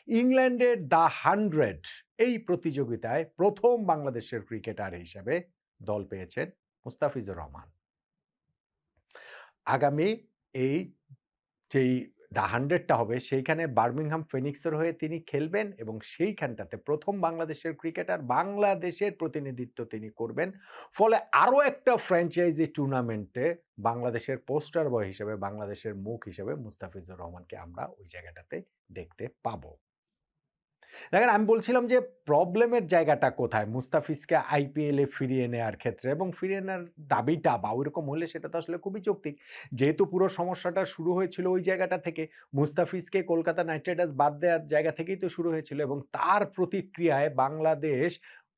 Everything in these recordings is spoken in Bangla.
ইংল্যান্ডের দ্য 100 এই প্রতিযোগিতায় প্রথম বাংলাদেশের ক্রিকেটার হিসেবে দল পেয়েছেন মুস্তাফিজুর রহমান। আগামী এই যেই দ্য 100টা হবে সেইখানে বার্মিংহাম ফিনিক্সের হয়ে তিনি খেলবেন এবং সেইখানটাতে প্রথম বাংলাদেশের ক্রিকেটার বাংলাদেশের প্রতিনিধিত্ব তিনি করবেন। ফলে আরও একটা ফ্র্যাঞ্চাইজি টুর্নামেন্টে বাংলাদেশের পোস্টার বয় হিসেবে, বাংলাদেশের মুখ হিসেবে মুস্তাফিজুর রহমানকে আমরা ওই জায়গাটাতে দেখতে পাবো। দেখেন, আমি বলছিলাম যে প্রবলেমের জায়গাটা কোথায় মুস্তাফিজকে আইপিএলে ফিরিয়ে নেওয়ার ক্ষেত্রে, এবং ফিরিয়ে নেওয়ার দাবিটা বা ওইরকম হলে সেটা তো আসলে খুবই যৌক্তিক। যেহেতু পুরো সমস্যাটা শুরু হয়েছিল ওই জায়গাটা থেকে, মুস্তাফিজকে কলকাতা নাইট রাইডার্স বাদ দেওয়ার জায়গা থেকেই তো শুরু হয়েছিল, এবং তার প্রতিক্রিয়ায় বাংলাদেশ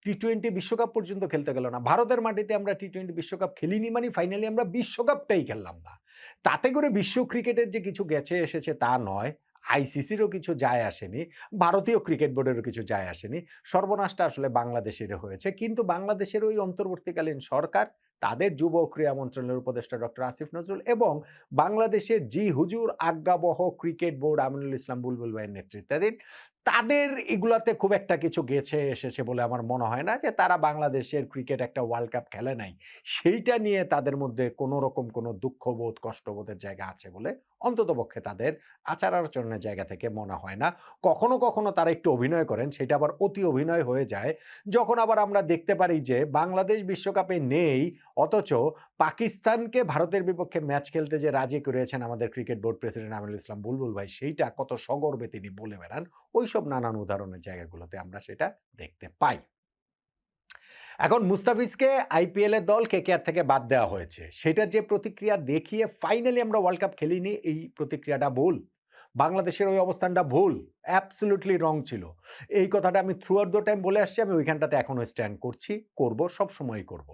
টি-20 বিশ্বকাপ পর্যন্ত খেলতে গেল না। ভারতের মাটিতে আমরা টি-20 বিশ্বকাপ খেলিনি, মানে ফাইনালি আমরা বিশ্বকাপটাই খেললাম না। তাতে করে বিশ্ব ক্রিকেটের যে কিছু গেছে এসেছে তা নয়, আইসিসিরও কিছু যায় আসেনি, ভারতীয় ক্রিকেট বোর্ডেরও কিছু যায় আসেনি। সর্বনাশটা আসলে বাংলাদেশের হয়েছে। কিন্তু বাংলাদেশের ওই অন্তর্বর্তীকালীন সরকার, তাদের যুব ও ক্রীড়া মন্ত্রণালয়ের উপদেষ্টা ডক্টর আসিফ নজরুল এবং বাংলাদেশের জি হুজুর আজ্ঞাবহ ক্রিকেট বোর্ড আমিনুল ইসলাম বুলবুল ভাইয়ের নেতৃত্বাধীন, তাদের এগুলাতে খুব একটা কিছু গেছে এসেছে বলে আমার মনে হয় না। যে তারা বাংলাদেশের ক্রিকেট একটা ওয়ার্ল্ড কাপ খেলে নাই, সেইটা নিয়ে তাদের মধ্যে কোনো রকম কোনো দুঃখবোধ, কষ্টবোধের জায়গা আছে বলে অন্ততপক্ষে তাদের আচার আচরণের জায়গা থেকে মনে হয় না। কখনো, কখনো তারা একটু অভিনয় করেন, সেটা আবার অতি অভিনয় হয়ে যায়। যখন আবার আমরা দেখতে পারি যে বাংলাদেশ বিশ্বকাপে নেই, অথচ পাকিস্তানকে ভারতের বিপক্ষে ম্যাচ খেলতে যে রাজি করিয়েছেন আমাদের cricket board president Aminul Islam বুলবুল ভাই, সেইটা কত সগর্বে তিনি বলে বেড়ান, ওইসব নানান উদাহরণের জায়গাগুলোতে আমরা সেটা দেখতে পাই। এখন মুস্তাফিজকে আইপিএল এর দল কেকেআর থেকে বাদ দেওয়া হয়েছে। সেটার যে প্রতিক্রিয়া দেখিয়ে ফাইনালি আমরা ওয়ার্ল্ড কাপ খেলিনি, এই প্রতিক্রিয়াটা ভুল। বাংলাদেশের ওই অবস্থানটা ভুল। অ্যাবসোলিউটলি রং ছিল। এই কথাটা আমি থ্রু আউট দ্য টাইম বলে আসছি। আমি ওইখানটাতে এখনো স্ট্যান্ড করছি, করব, সবসময়ই করব।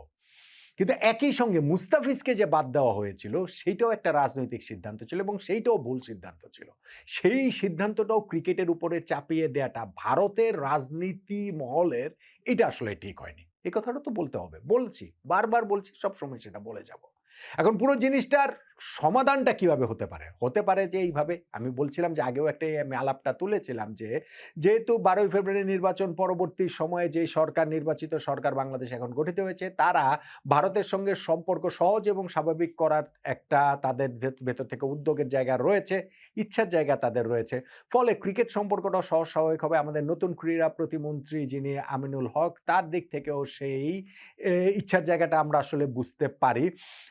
কিন্তু একই সঙ্গে মুস্তাফিজকে যে বাদ দেওয়া হয়েছিল, সেইটাও একটা রাজনৈতিক সিদ্ধান্ত ছিল এবং সেইটাও ভুল সিদ্ধান্ত ছিল। সেই সিদ্ধান্তটাও ক্রিকেটের উপরে চাপিয়ে দেয়াটা ভারতের রাজনীতি মহলের, এটা আসলে ঠিক হয়নি। এই কথাটা তো বলতে হবে। বলছি, বারবার বলছি, সবসময় সেটা বলে যাব। এখন পুরো জিনিসটার সমাধানটা কিভাবে হতে পারে? হতে পারে যে এইভাবে, আমি বলছিলাম যে আগেও একটা আমি আলাপটা তুলেছিলাম যে, যেহেতু 12ই ফেব্রুয়ারি নির্বাচন পরবর্তী সময়ে যে সরকার, নির্বাচিত সরকার বাংলাদেশে এখন গঠিত হয়েছে, তারা ভারতের সঙ্গে সম্পর্ক সহজ এবং স্বাভাবিক করার একটা তাদের ভেতর থেকে উদ্যোগের জায়গা রয়েছে, ইচ্ছার জায়গা তাদের রয়েছে। ফলে ক্রিকেট সম্পর্কটা সহজ স্বাভাবিক হবে। আমাদের নতুন ক্রীড়া প্রতিমন্ত্রী যিনি আমিনুল হক, তার দিক থেকেও সেই ইচ্ছার জায়গাটা আমরা আসলে বুঝতে পারি।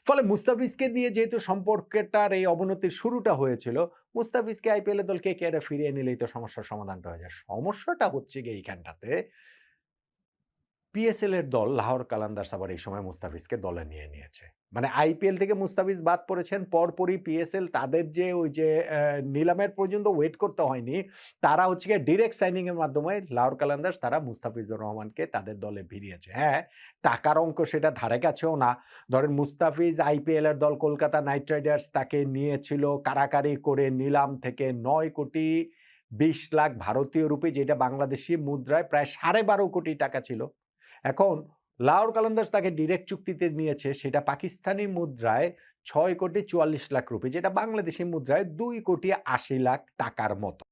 ফলে মুস্তাফিজকে দিয়ে যেহেতু সম্পর্কটার এই অবনতির শুরুটা হয়েছিল, মুস্তাফিজকে আইপিএল এর দল কেকেআর ফিরিয়ে নিলেই তো সমস্যার সমাধানটা হয়ে যায়। সমস্যাটা হচ্ছে গিয়ে এইখানটাতে, পিএসএল এর দল লাহোর কালান্দার্স আবার এই সময় মুস্তাফিজকে দলে নিয়ে নিয়েছে। মানে আইপিএল থেকে মুস্তাফিজ বাদ পড়েছেন, পরপরই পিএসএল তাদের যে ওই যে নিলামের পর্যন্ত ওয়েট করতে হয়নি। তারা হচ্ছে গিয়ে ডিরেক্ট সাইনিং এর মাধ্যমে লাহোর কালান্দার্স তারা মুস্তাফিজুর রহমানকে তাদের দলে ভিড়িয়েছে। হ্যাঁ, টাকার অঙ্ক সেটা ধারে কাছেও না। ধরেন মুস্তাফিজ আইপিএল এর দল কলকাতা নাইট রাইডার্স তাকে নিয়েছিল কারাকারি করে নিলাম থেকে 9,20,00,000 ভারতীয় রুপি, যেটা বাংলাদেশী মুদ্রায় প্রায় 12.5 কোটি টাকা ছিল। এখন লাহোর কালান্দার্স তাকে ডিরেক্ট চুক্তিতে নিয়েছে, সেটা পাকিস্তানি মুদ্রায় 6,44,00,000 রুপি, যেটা বাংলাদেশী মুদ্রায় 2,80,00,000 টাকার মতো।